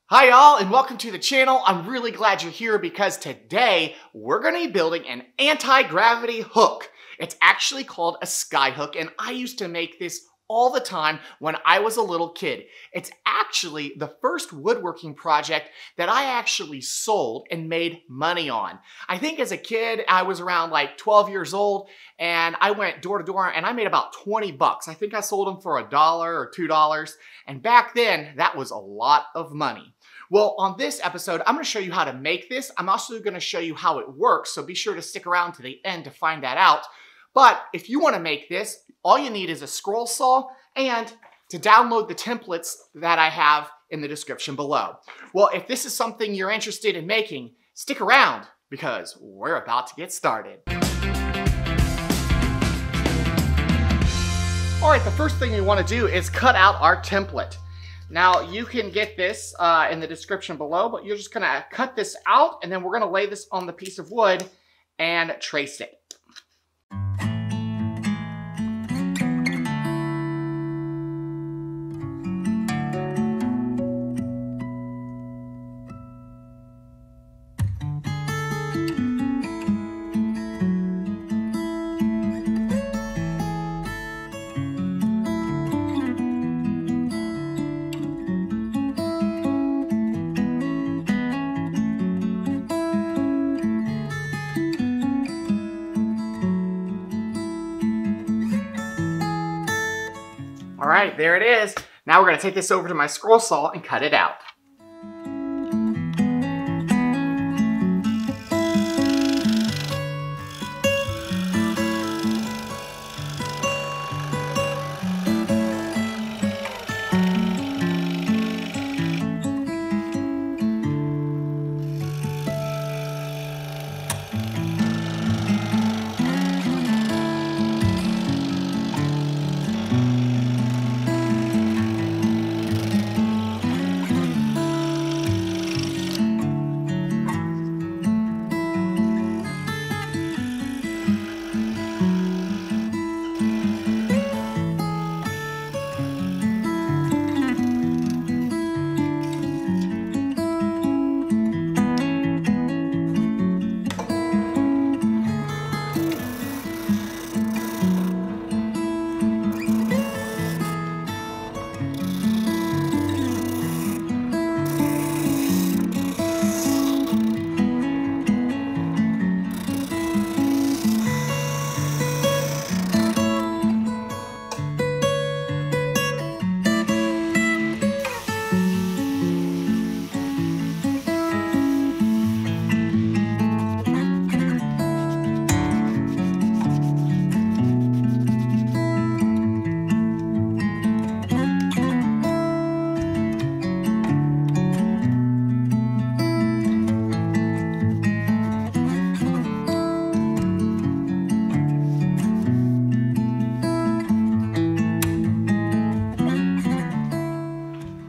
Hi y'all and welcome to the channel. I'm really glad you're here because today we're going to be building an anti-gravity hook. It's actually called a skyhook and I used to make this all the time when I was a little kid. It's actually the first woodworking project that I actually sold and made money on. I think as a kid I was around like 12 years old and I went door to door and I made about 20 bucks. I think I sold them for $1 or $2 and back then that was a lot of money. Well, on this episode, I'm going to show you how to make this. I'm also going to show you how it works, so be sure to stick around to the end to find that out. But if you want to make this, all you need is a scroll saw and to download the templates that I have in the description below. Well, if this is something you're interested in making, stick around because we're about to get started. All right, the first thing we want to do is cut out our template. Now, you can get this in the description below, but you're just going to cut this out, and then we're going to lay this on the piece of wood and trace it. All right, there it is. Now we're going to take this over to my scroll saw and cut it out.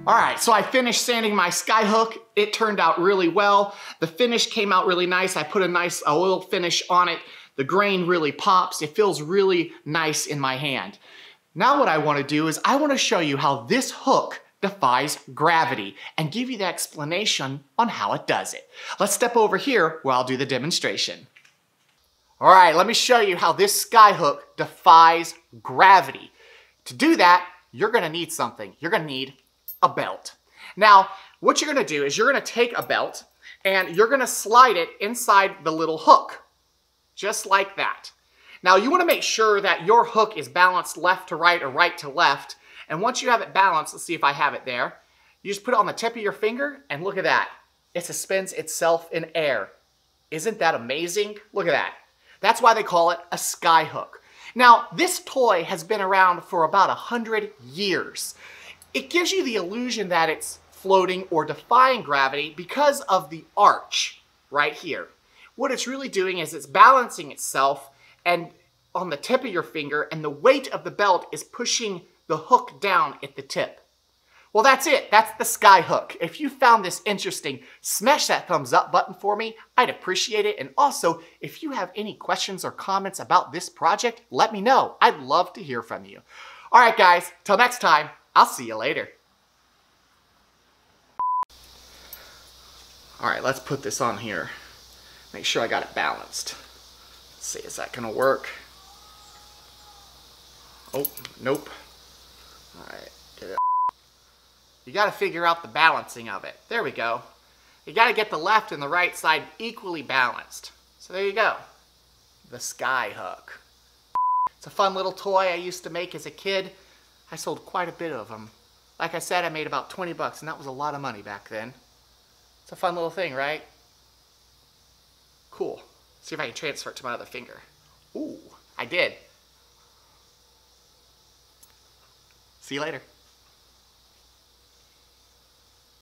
All right, so I finished sanding my skyhook. It turned out really well. The finish came out really nice. I put a nice oil finish on it. The grain really pops. It feels really nice in my hand. Now what I want to do is I want to show you how this hook defies gravity and give you the explanation on how it does it. Let's step over here where I'll do the demonstration. All right, let me show you how this skyhook defies gravity. To do that, you're going to need something. You're going to need a belt. Now, what you're going to do is you're going to take a belt and you're going to slide it inside the little hook, just like that. Now, you want to make sure that your hook is balanced left to right or right to left. And once you have it balanced, let's see if I have it there, you just put it on the tip of your finger and look at that. It suspends itself in air. Isn't that amazing? Look at that. That's why they call it a skyhook. Now, this toy has been around for about 100 years. It gives you the illusion that it's floating or defying gravity because of the arch right here. What it's really doing is it's balancing itself and on the tip of your finger, and the weight of the belt is pushing the hook down at the tip. Well, that's it. That's the skyhook. If you found this interesting, smash that thumbs up button for me. I'd appreciate it. And also, if you have any questions or comments about this project, let me know. I'd love to hear from you. All right, guys, till next time, I'll see you later. All right, let's put this on here. Make sure I got it balanced. Let's see, is that gonna work? Oh, nope. All right, get it. You gotta figure out the balancing of it. There we go. You gotta get the left and the right side equally balanced. So there you go. The Skyhook. It's a fun little toy I used to make as a kid. I sold quite a bit of them. Like I said, I made about 20 bucks, and that was a lot of money back then. It's a fun little thing, right? Cool. See if I can transfer it to my other finger. Ooh, I did. See you later.